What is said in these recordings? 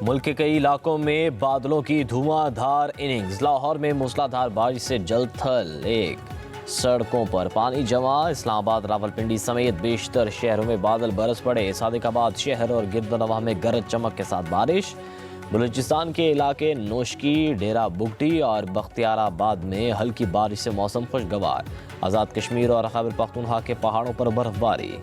ملک کے کئی علاقوں میں بادلوں کی دھواں دھار اننگز، لاہور میں موسلادھار بارش سے جل تھل، ایک سڑکوں پر پانی جمع، اسلام آباد راولپنڈی سمیت بیشتر شہروں میں بادل برس پڑے، صادق آباد شہر اور گرد و نواح میں گرج چمک کے ساتھ بارش، بلوچستان کے علاقے نوشکی، ڈیرہ بگٹی اور بختیار آباد میں ہلکی بارش سے موسم خوشگوار، آزاد کشمیر اور خیبر پختونخوا کے پہاڑوں پر برف باری۔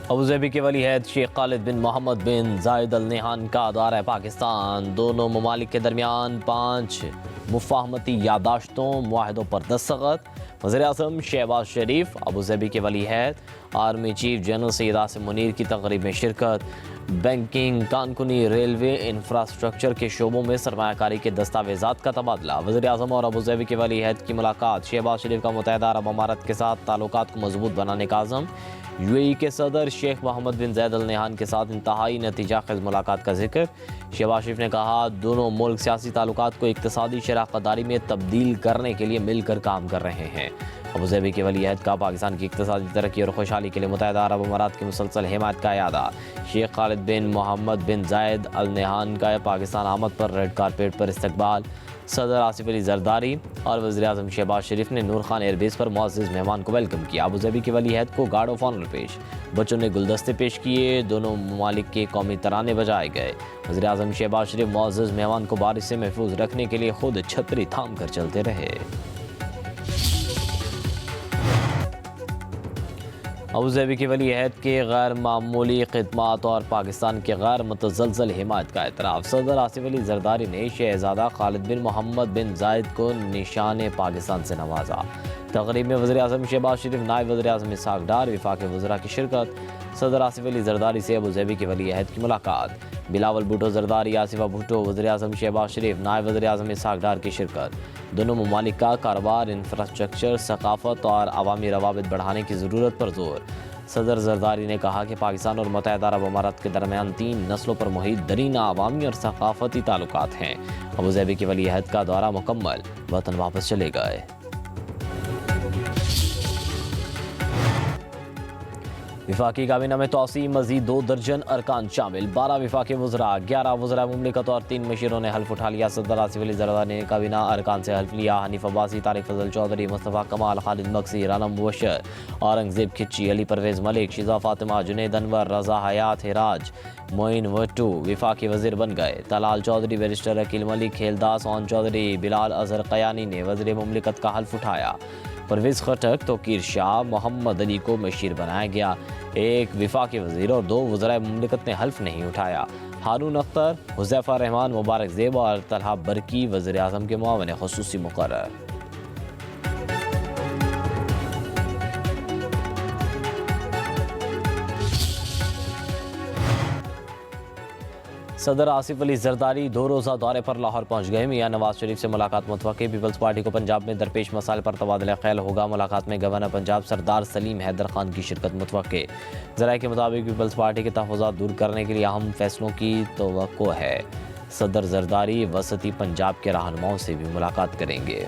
ابوظہبی کے ولی عہد شیخ خالد بن محمد بن زائد ال نہیان کا دورہ پاکستان، دونوں ممالک کے درمیان 5 مفاہمتی یادداشتوں، معاہدوں پر دستخط، وزیر اعظم شہباز شریف، ابوظہبی کے ولی عہد army chief general Syed Asim Munir کی تقریب میں شرکت، بینکنگ، کانکنی، ریلوے، انفراسٹرکچر کے شعبوں میں سرمایہ کاری کے دستاویزات کا تبادلہ، وزیر اعظم اور ابوظہبی کے ولی عہد کی ملاقات، شہباز شریف کا متحدہ عرب امارات کے ساتھ تعلقات کو مضبوط بنانے کا عزم، یو اے ای کے صدر شیخ محمد بن زائد ال نہیان کے ساتھ انتہائی نتیجہ خیز ملاقات کا ذکر، شہباز شریف نے کہا دونوں ملک سیاسی تعلقات کو اقتصادی شراکت داری میں تبدیل کرنے کے لیے مل کر کام کر رہے ہیں۔ ابوظہبی کے ولی عہد کا پاکستان کی اقتصادی ترقی اور خوشحالی کے لیے متحدہ عرب امارات کی مسلسل حمایت کا اعادہ، شیخ خالد بن محمد بن زائد ال نہیان کا پاکستان آمد پر ریڈ کارپیٹ پر استقبال، صدر آصف علی زرداری اور وزیر اعظم شہباز شریف نے نور خان ایئر بیس پر معزز مہمان کو ویلکم کیا، ابوظہبی کے ولی عہد کو گارڈ آف آنر پیش، بچوں نے گلدستے پیش کیے، دونوں ممالک کے قومی ترانے بجائے گئے، وزیر اعظم شہباز شریف معزز مہمان کو بارش سے محفوظ رکھنے کے لیے خود چھتری تھام کر چلتے رہے۔ ابوظہبی کے ولی عہد کے غیر معمولی خدمات اور پاکستان کے غیر متزلزل حمایت کا اعتراف، صدر آصف علی زرداری نے شہزادہ خالد بن محمد بن زائد کو نشان پاکستان سے نوازا، تقریب میں وزیر اعظم شہباز شریف، نائب وزیر اعظم اسحاق ڈار، وفاق وزراء کی شرکت، صدر آصف علی زرداری سے ابوظہبی کے ولی عہد کی ملاقات، بلاول بھٹو زرداری، آصفہ بھٹو، وزیر اعظم شہباز شریف، نائب وزیر اعظم اسحاق ڈار کی شرکت، دونوں ممالک کا کاروبار، انفراسٹرکچر، ثقافت اور عوامی روابط بڑھانے کی ضرورت پر زور، صدر زرداری نے کہا کہ پاکستان اور متحدہ عرب امارات کے درمیان 3 نسلوں پر محیط درینا عوامی اور ثقافتی تعلقات ہیں، ابوظہبی کے ولی عہد کا دورہ مکمل، وطن واپس چلے گئے۔ وفاقی کابینہ میں توسیع، مزید 2 درجن ارکان شامل، 12 وفاقی وزراء، 11 وزراء مملکت اور 3 مشیروں نے حلف اٹھا لیا، صدر آصف علی زرداری نے کابینہ ارکان سے حلف لیا، حنیف عباسی، طارق فضل چودھری، مصطفیٰ کمال، خالد مکسی، رانا مبشر، اورنگزیب کھچی، علی پرویز ملک، شیزہ فاطمہ، جنید انور، رضا حیات ہراج، معین وٹو وفاقی وزیر بن گئے، طلال چودھری، بیرسٹر عقیل ملک، کھیلداس اون چودھری، بلال اظہر قیانی نے وزیر مملکت کا حلف اٹھایا، پرویز خٹک، توقیر شاہ، محمد علی کو مشیر بنایا گیا، 1 وفاقی وزیر اور 2 وزرائے مملکت نے حلف نہیں اٹھایا، ہارون اختر، حذیفہ رحمان، مبارک زیب اور طلحہ برکی وزیر اعظم کے معاون خصوصی مقرر۔ صدر آصف علی زرداری 2 روزہ دورے پر لاہور پہنچ گئے، میاں نواز شریف سے ملاقات متوقع، پیپلز پارٹی کو پنجاب میں درپیش مسائل پر تبادلہ خیال ہوگا، ملاقات میں گورنر پنجاب سردار سلیم حیدر خان کی شرکت متوقع، ذرائع کے مطابق پیپلز پارٹی کے تحفظات دور کرنے کے لیے اہم فیصلوں کی توقع ہے، صدر زرداری وسطی پنجاب کے رہنماؤں سے بھی ملاقات کریں گے۔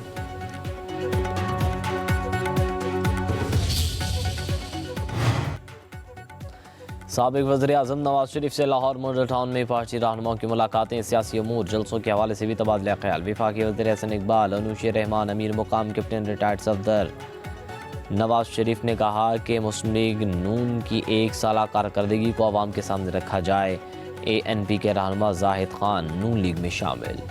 سابق وزیر اعظم نواز شریف سے لاہور ماڈل ٹاؤن میں پارٹی رہنماؤں کی ملاقاتیں، سیاسی امور، جلسوں کے حوالے سے بھی تبادلہ خیال، وفاقی وزیر حسن اقبال، انوش رحمان، امیر مقام کیپٹن ریٹائرڈ صفدر نواز شریف نے کہا کہ مسلم لیگ نون کی 1 سالہ کارکردگی کو عوام کے سامنے رکھا جائے، اے این پی کے رہنما زاہد خان نون لیگ میں شامل۔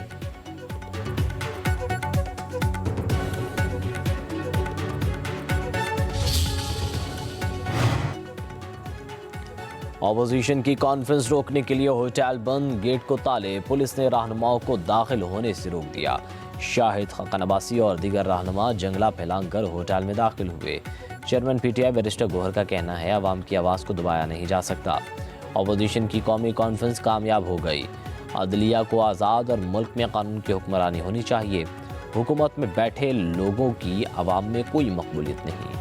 اپوزیشن کی کانفرنس روکنے کے لیے ہوٹل بند، گیٹ کو تالے، پولیس نے رہنماؤں کو داخل ہونے سے روک دیا، شاہد خاقان عباسی اور دیگر رہنما جنگلہ پھیلان کر ہوٹل میں داخل ہوئے، chairman P T I barrister Gohar کا کہنا ہے عوام کی آواز کو دبایا نہیں جا سکتا، اپوزیشن کی قومی کانفرنس کامیاب ہو گئی، عدلیہ کو آزاد اور ملک میں قانون کی حکمرانی ہونی چاہیے، حکومت میں بیٹھے لوگوں کی عوام میں کوئی مقبولیت نہیں۔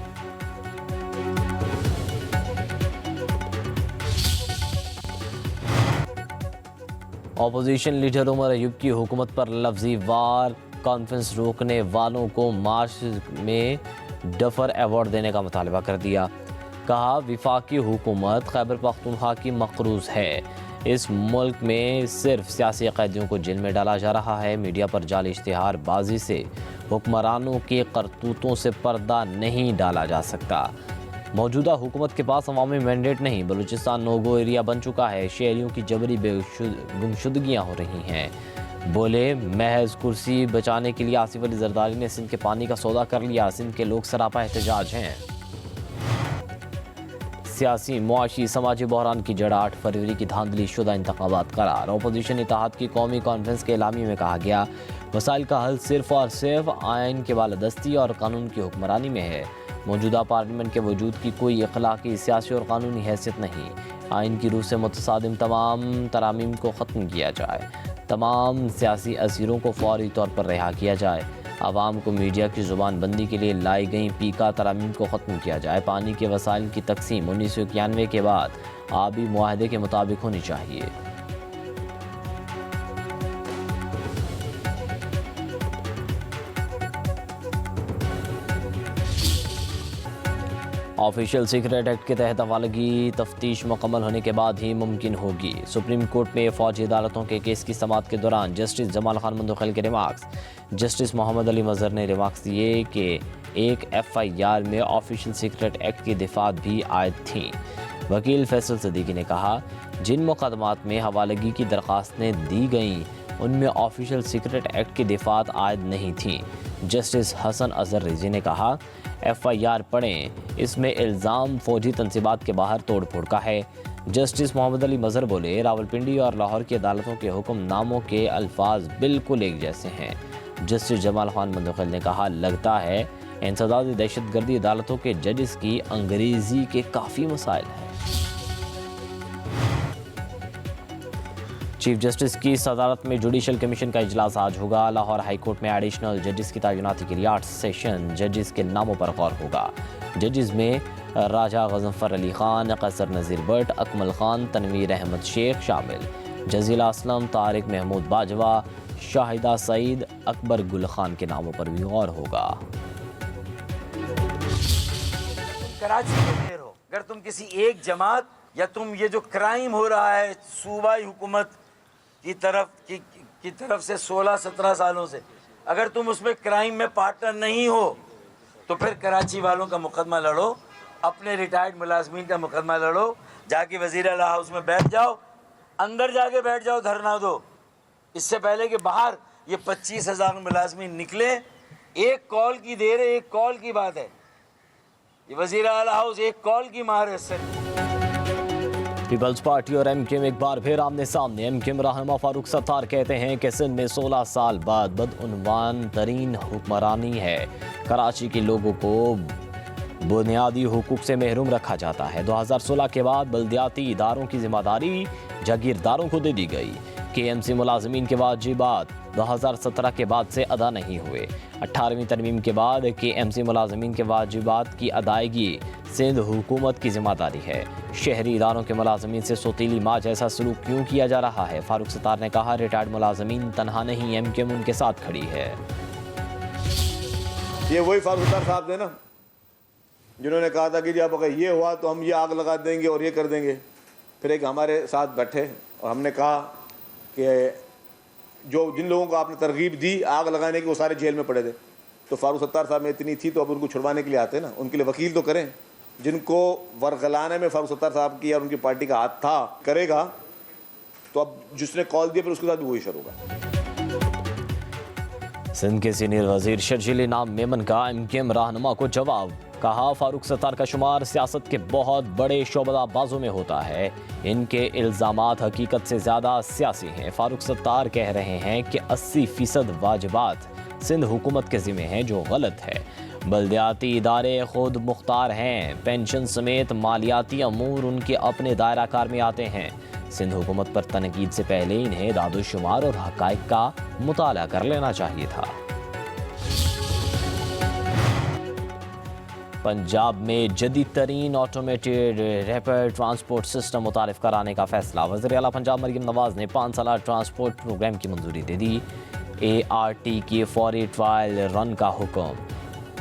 اپوزیشن لیڈر عمر ایوب کی حکومت پر لفظی وار، کانفرنس روکنے والوں کو مارچ میں ڈفر ایوارڈ دینے کا مطالبہ کر دیا۔ کہا وفاقی حکومت خیبر پختونخوا کی مقروض ہے، اس ملک میں صرف سیاسی قیدیوں کو جیل میں ڈالا جا رہا ہے، میڈیا پر جعلی اشتہار بازی سے حکمرانوں کے کرتوتوں سے پردہ نہیں ڈالا جا سکتا۔ موجودہ حکومت کے پاس عوامی مینڈیٹ نہیں، بلوچستان نوگو ایریا بن چکا ہے، شہریوں کی جبری گمشدگیاں ہو رہی ہیں۔ بولے محض کرسی بچانے کے لیے آصف علی زرداری نے سندھ کے پانی کا سودا کر لیا، سندھ کے لوگ سراپا احتجاج ہیں۔ سیاسی معاشی سماجی بحران کی جڑ 8 فروری کی دھاندلی شدہ انتخابات قرار۔ اپوزیشن اتحاد کی قومی کانفرنس کے اعلامیے میں کہا گیا مسائل کا حل صرف اور صرف آئین کی بالادستی اور قانون کی حکمرانی میں ہے۔ موجودہ پارلیمنٹ کے وجود کی کوئی اخلاقی، سیاسی اور قانونی حیثیت نہیں۔ آئین کی روح سے متصادم تمام ترامیم کو ختم کیا جائے، تمام سیاسی اسیروں کو فوری طور پر رہا کیا جائے، عوام کو میڈیا کی زبان بندی کے لیے لائی گئیں پیکا ترامیم کو ختم کیا جائے، پانی کے وسائل کی تقسیم 1991 کے بعد آبی معاہدے کے مطابق ہونی چاہیے۔ آفیشیل سیکریٹ ایکٹ کے تحت حوالگی تفتیش مکمل ہونے کے بعد ہی ممکن ہوگی۔ سپریم کورٹ میں فوجی عدالتوں کے کیس کی سماعت کے دوران جسٹس جمال خان مندوخیل کے ریمارکس۔ جسٹس محمد علی مظہر نے ریمارکس دیے کہ ایک FIR میں آفیشیل سیکریٹ ایکٹ کی دفعات بھی عائد تھیں۔ وکیل فیصل صدیقی نے کہا جن مقدمات میں حوالگی کی درخواستیں دی گئیں ان میں آفیشیل سیکریٹ ایکٹ کی دفعات عائد نہیں تھیں۔ جسٹس حسن اظہر رضوی نے کہا FIR پڑھیں، اس میں الزام فوجی تنصیبات کے باہر توڑ پھوڑ کا ہے۔ جسٹس محمد علی مظہر بولے راولپنڈی اور لاہور کی عدالتوں کے حکم ناموں کے الفاظ بالکل ایک جیسے ہیں۔ جسٹس جمال خان مندوخیل نے کہا لگتا ہے انسدادی دہشت گردی عدالتوں کے ججز کی انگریزی کے کافی مسائل ہیں۔ چیف جسٹس کی صدارت میں جوڈیشل کمیشن کا اجلاس آج ہوگا۔ لاہور ہائی کورٹ میں ایڈیشنل ججز کی تعیناتی کے لیے 8 سیشن ججز کے ناموں پر غور ہوگا۔ ججز میں راجہ غضنفر علی خان، قیصر نذیر بٹ، اکمل خان، تنویر احمد شیخ شامل۔ جزیلہ اسلم، طارق محمود باجوہ، شاہدہ سعید، اکبر گل خان کے ناموں پر بھی غور ہوگا۔ کراچی میں دیر ہو، اگر تم کسی ایک جماعت یا تم یہ جو کرائم ہو رہا ہے صوبائی حکومت کی طرف سے 16-17 سالوں سے، اگر تم اس میں کرائم میں پارٹنر نہیں ہو تو پھر کراچی والوں کا مقدمہ لڑو، اپنے ریٹائرڈ ملازمین کا مقدمہ لڑو، جا کے وزیر اعلیٰ ہاؤس میں بیٹھ جاؤ، اندر جا کے بیٹھ جاؤ، دھرنا دو، اس سے پہلے کہ باہر یہ 25,000 ملازمین نکلے۔ ایک کال کی دیر ہے، ایک کال کی بات ہے، یہ وزیر اعلیٰ ہاؤس ایک کال کی مار ہے۔ اس سے پیپلز پارٹی اور ایم کیو ایم ایک بار پھر آمنے سامنے۔ ایم کیو ایم رہنما فاروق ستار کہتے ہیں کہ سندھ میں 16 سال بعد بدعنوان ترین حکمرانی ہے، کراچی کے لوگوں کو بنیادی حقوق سے محروم رکھا جاتا ہے۔ 2016 کے بعد بلدیاتی اداروں کی ذمہ داری جاگیرداروں کو دے دی گئی۔ KMC ملازمین کے واجبات 2017 کے بعد سے ادا نہیں ہوئے۔ 18ویں ترمیم کے بعد KMC ملازمین کے واجبات کی ادائیگی سندھ حکومت کی ذمہ داری ہے۔ شہری اداروں کے ملازمین سے سوتیلی ماں جیسا سلوک کیوں کیا جا رہا ہے؟ فاروق ستار نے کہا ریٹائرڈ ملازمین تنہا نہیں، ایم کیو ایم ان کے ساتھ کھڑی ہے۔ یہ وہی فاروق ستار صاحب تھے نا جنہوں نے کہا تھا کہ جی اب اگر یہ ہوا تو ہم یہ آگ لگا دیں گے اور یہ کر دیں گے۔ پھر ایک ہمارے ساتھ بیٹھے اور ہم نے کہا کہ جن لوگوں کو آپ نے ترغیب دی آگ لگانے کی وہ سارے جیل میں پڑے تھے، تو فاروق ستار صاحب میں اتنی تھی تو اب ان کو چھڑوانے کے لیے آتے نا، ان کے لیے وکیل تو کریں۔ جن کو ورغلانے میں فاروق ستار صاحب کی اور ان کی پارٹی کا ہاتھ تھا کرے گا تو اب جس نے کال دیا پھر اس کے ساتھ بھی وہی شروع ہوگا۔ سندھ کے سینئر وزیر شرجیل انعام میمن کا ایم کیو ایم رہنما کو جواب، کہا فاروق ستار کا شمار سیاست کے بہت بڑے شعبہ بازوں میں ہوتا ہے، ان کے الزامات حقیقت سے زیادہ سیاسی ہیں۔ فاروق ستار کہہ رہے ہیں کہ 80% واجبات سندھ حکومت کے ذمہ ہیں، جو غلط ہے۔ بلدیاتی ادارے خود مختار ہیں، پینشن سمیت مالیاتی امور ان کے اپنے دائرہ کار میں آتے ہیں۔ سندھ حکومت پر تنقید سے پہلے انہیں اعداد و شمار اور حقائق کا مطالعہ کر لینا چاہیے تھا۔ پنجاب میں جدید ترین آٹومیٹڈ ریپڈ ٹرانسپورٹ سسٹم متعارف کرانے کا فیصلہ، وزیر اعلیٰ پنجاب مریم نواز نے 5 سالہ ٹرانسپورٹ پروگرام کی منظوری دے دی۔ ART کی فوری ٹرائل رن کا حکم۔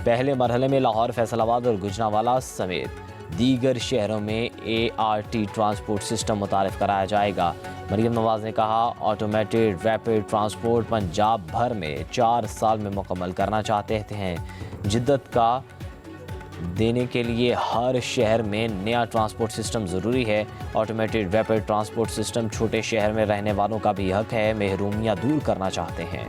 پہلے مرحلے میں لاہور، فیصل آباد اور گوجرانوالہ سمیت دیگر شہروں میں ART ٹرانسپورٹ سسٹم متعارف کرایا جائے گا۔ مریم نواز نے کہا آٹومیٹڈ ریپڈ ٹرانسپورٹ پنجاب بھر میں 4 سال میں مکمل کرنا چاہتے ہیں۔ جدت کا دینے کے لیے ہر شہر میں نیا ٹرانسپورٹ سسٹم ضروری ہے۔ آٹومیٹڈ ریپڈ ٹرانسپورٹ سسٹم چھوٹے شہر میں رہنے والوں کا بھی حق ہے، محرومیاں دور کرنا چاہتے ہیں۔